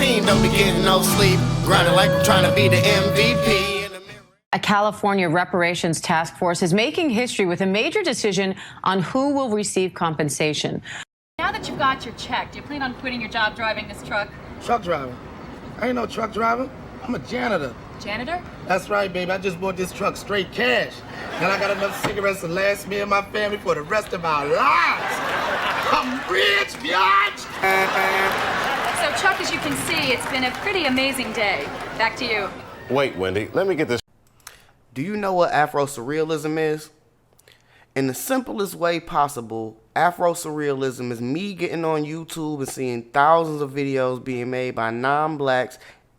team don't be getting no sleep, grinding like I'm trying to be the MVP. A California reparations task force is making history with a major decision on who will receive compensation. Now that you've got your check, do you plan on quitting your job driving this truck? Truck driver? I ain't no truck driver. I'm a janitor. Janitor? That's right, baby. I just bought this truck straight cash. And I got enough cigarettes to last me and my family for the rest of our lives. I'm rich, biatch! So, Chuck, as you can see, it's been a pretty amazing day. Back to you. Wait, Wendy, let me get this. Do you know what Afro-surrealism is? In the simplest way possible, Afro-surrealism is me getting on YouTube and seeing thousands of videos being made by non-blacks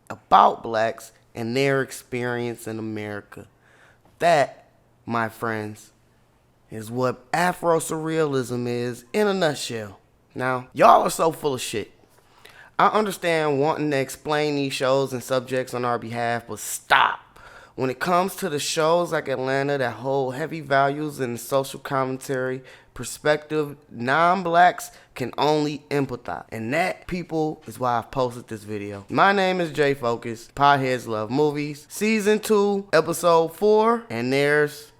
about blacks and their experience in America. That, my friends, is what Afro-surrealism is in a nutshell. Now, y'all are so full of shit. I understand wanting to explain these shows and subjects on our behalf, but stop. When it comes to the shows like Atlanta that hold heavy values and social commentary, perspective, non-blacks can only empathize. And that, people, is why I've posted this video. My name is Jay Focus, Potheads Love Movies, Season 2, Episode 4, and there's...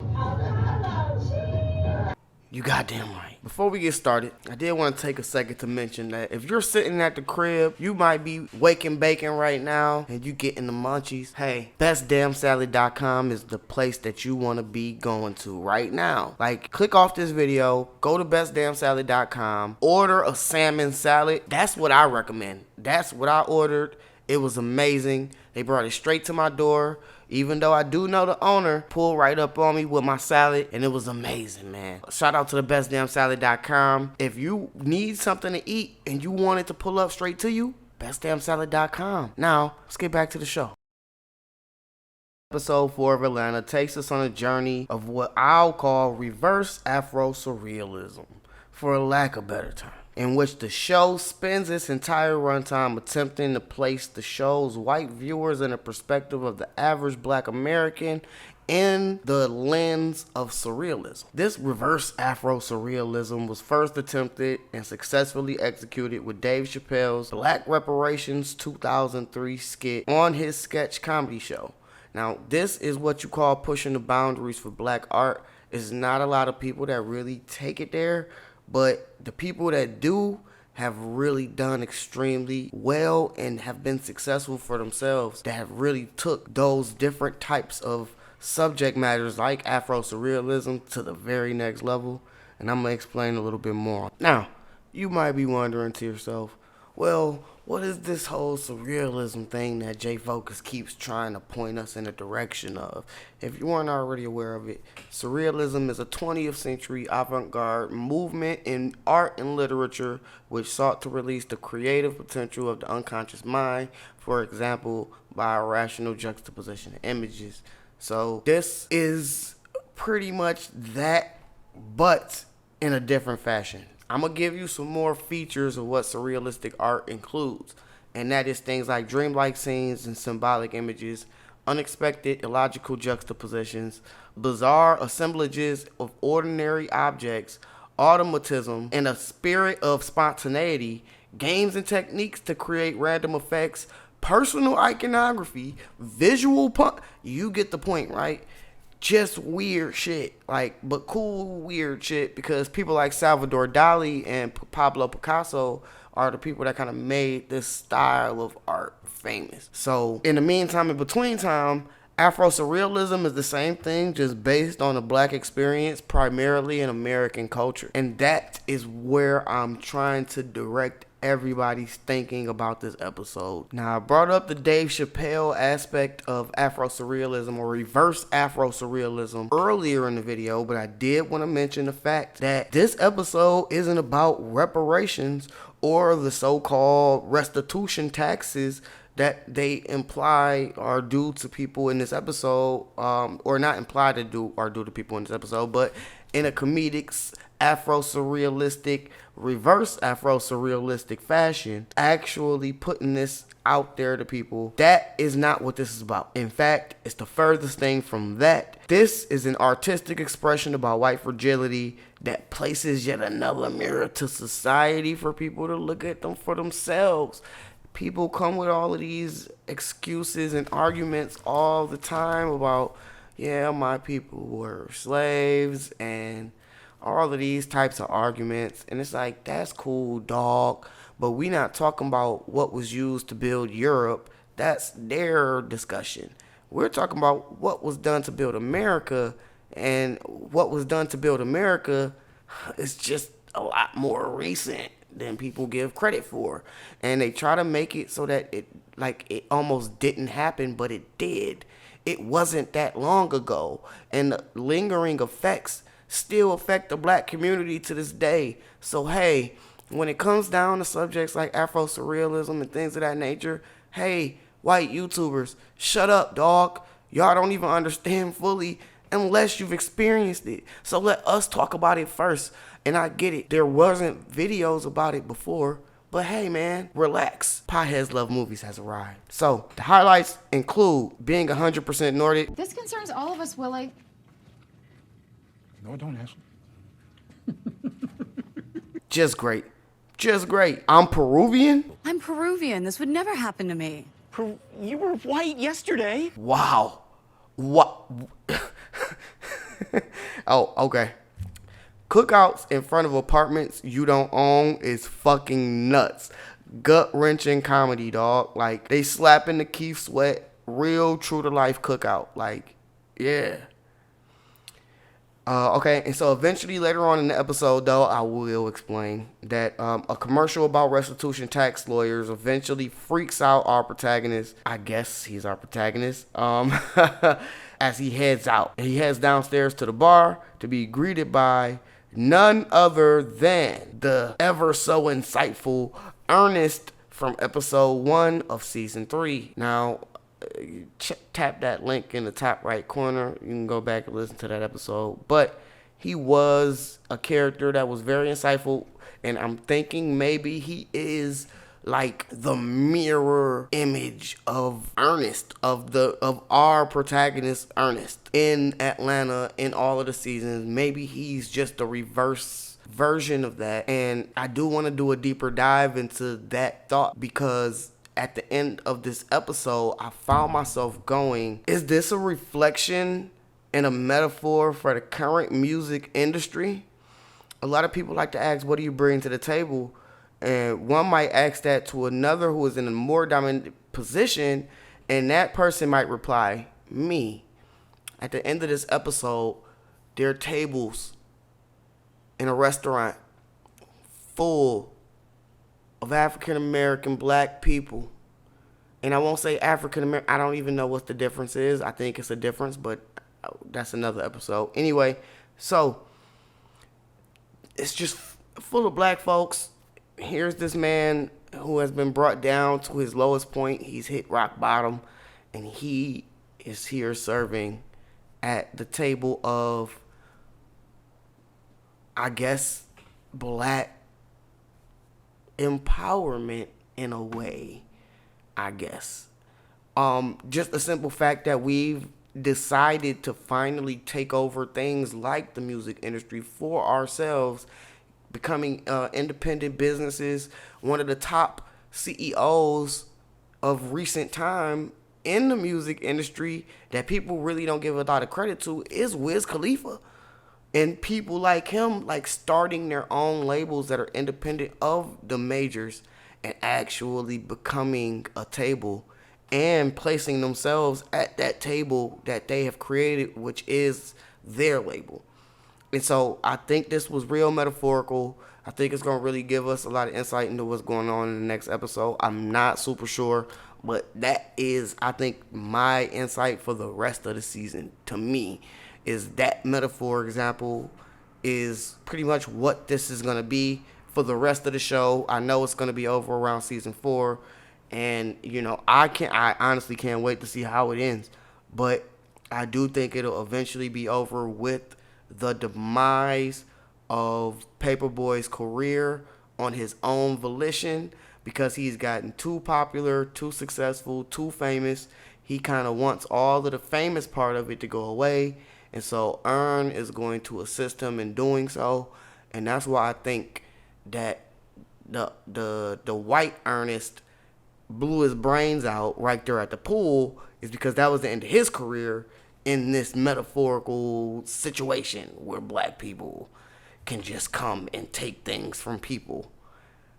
You goddamn right. Before we get started, I did want to take a second to mention that if you're sitting at the crib, you might be waking bacon right now and you getting the munchies. Hey, bestdamnsalad.com is the place that you want to be going to right now. Like, click off this video, go to bestdamnsalad.com, order a salmon salad. That's what I recommend. That's what I ordered. It was amazing. They brought it straight to my door. Even though I do know the owner, pulled right up on me with my salad, and it was amazing, man. Shout out to the bestdamnsalad.com. If you need something to eat and you want it to pull up straight to you, bestdamnsalad.com. Now, let's get back to the show. Episode 4 of Atlanta takes us on a journey of what I'll call reverse Afro-surrealism, for lack of a better term, in which the show spends its entire runtime attempting to place the show's white viewers in the perspective of the average black American in the lens of surrealism. This reverse Afro-surrealism was first attempted and successfully executed with Dave Chappelle's Black Reparations 2003 skit on his sketch comedy show. Now, this is what you call pushing the boundaries for black art. There's not a lot of people that really take it there, but the people that do have really done extremely well and have been successful for themselves, that have really took those different types of subject matters like Afro-surrealism to the very next level. And I'm going to explain a little bit more. Now, you might be wondering to yourself, well, what is this whole surrealism thing that J Focus keeps trying to point us in the direction of? If you weren't already aware of it, surrealism is a 20th century avant-garde movement in art and literature which sought to release the creative potential of the unconscious mind, for example, by a rational juxtaposition of images. So this is pretty much that, but in a different fashion. I'm going to give you some more features of what surrealistic art includes, and that is things like dreamlike scenes and symbolic images, unexpected illogical juxtapositions, bizarre assemblages of ordinary objects, automatism, and a spirit of spontaneity, games and techniques to create random effects, personal iconography, visual you get the point, right? Just weird shit, like, but cool weird shit, because people like Salvador Dali and Pablo Picasso are the people that kind of made this style of art famous. So in the meantime, in between time, Afro-surrealism is the same thing, just based on the black experience, primarily in American culture. And that is where I'm trying to direct everybody's thinking about this episode. Now, I brought up the Dave Chappelle aspect of Afro-surrealism or reverse Afro-surrealism earlier in the video, but I did want to mention the fact that this episode isn't about reparations or the so-called restitution taxes that they imply are due to people in this episode, or not implied to do are due to people in this episode, but in a comedic Afro-surrealistic, reverse Afro-surrealistic fashion, actually putting this out there to people. That is not what this is about. In fact, it's the furthest thing from that. This is an artistic expression about white fragility that places yet another mirror to society for people to look at them for themselves. people come with all of these excuses and arguments all the time about, yeah, my people were slaves and all of these types of arguments. And it's like, that's cool, dog. But we not talking about what was used to build Europe. That's their discussion. We're talking about what was done to build America. And what was done to build America is just a lot more recent than people give credit for. And they try to make it so that it almost didn't happen, but it did. It wasn't that long ago. And the lingering effects still affect the black community to this day. So, hey, when it comes down to subjects like Afro-surrealism and things of that nature, hey, white YouTubers, shut up, dog. Y'all don't even understand fully unless you've experienced it. So let us talk about it first. And I get it. There wasn't videos about it before. But hey, man, relax. Potheads Love Movies has arrived. So the highlights include being 100% Nordic. This concerns all of us, Willie. No, don't ask. Just great. Just great. I'm Peruvian. I'm Peruvian. This would never happen to me. You were white yesterday. Wow. What? Oh, okay. Cookouts in front of apartments you don't own is fucking nuts. Gut-wrenching comedy, dog. Like, they slapping the Keith Sweat, real true-to-life cookout. Like, yeah. Okay, and so eventually later on in the episode, though, I will explain that a commercial about restitution tax lawyers eventually freaks out our protagonist. I guess he's our protagonist. As he heads out. And he heads downstairs to the bar to be greeted by none other than the ever so insightful Ernest from episode 1 of season 3. Now, tap that link in the top right corner. You can go back and listen to that episode. But he was a character that was very insightful, and I'm thinking maybe he is like the mirror image of Ernest, of our protagonist Ernest in Atlanta in all of the seasons. Maybe he's just a reverse version of that. And I do want to do a deeper dive into that thought, because at the end of this episode, I found myself going, is this a reflection and a metaphor for the current music industry? A lot of people like to ask, what do you bring to the table? And one might ask that to another who is in a more dominant position, and that person might reply, me. At the end of this episode, there are tables in a restaurant full of African-American black people. And I won't say African-American. I don't even know what the difference is. I think it's a difference, but that's another episode. Anyway, so it's just full of black folks. Here's this man who has been brought down to his lowest point. He's hit rock bottom, and he is here serving at the table of, I guess, black empowerment in a way, I guess. Just the simple fact that we've decided to finally take over things like the music industry for ourselves, becoming independent businesses. One of the top CEOs of recent time in the music industry that people really don't give a lot of credit to is Wiz Khalifa. And people like him, like, starting their own labels that are independent of the majors and actually becoming a table and placing themselves at that table that they have created, which is their label. And so I think this was real metaphorical. I think it's going to really give us a lot of insight into what's going on in the next episode. I'm not super sure, but that is, I think, my insight for the rest of the season. To me, is that metaphor example is pretty much what this is going to be for the rest of the show. I know it's going to be over around season 4. And, you know, I honestly can't wait to see how it ends. But I do think it'll eventually be over with the demise of Paperboy's career on his own volition, because he's gotten too popular, too successful, too famous. He kind of wants all of the famous part of it to go away. And so Earn is going to assist him in doing so. And that's why I think that the white Ernest blew his brains out right there at the pool is because that was the end of his career in this metaphorical situation where black people can just come and take things from people.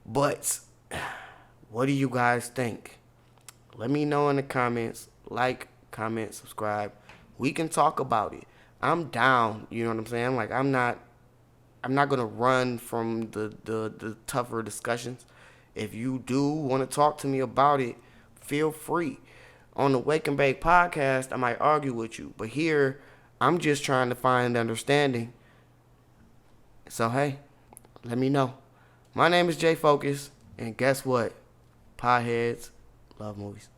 But what do you guys think? Let me know in the comments. Like, comment, subscribe. We can talk about it. I'm down, you know what I'm saying? Like, I'm not gonna run from the tougher discussions. If you do want to talk to me about it, feel free. On the Wake and Bake podcast, I might argue with you, but here I'm just trying to find understanding. So hey, let me know. My name is Jay Focus, and guess what? Potheads love movies.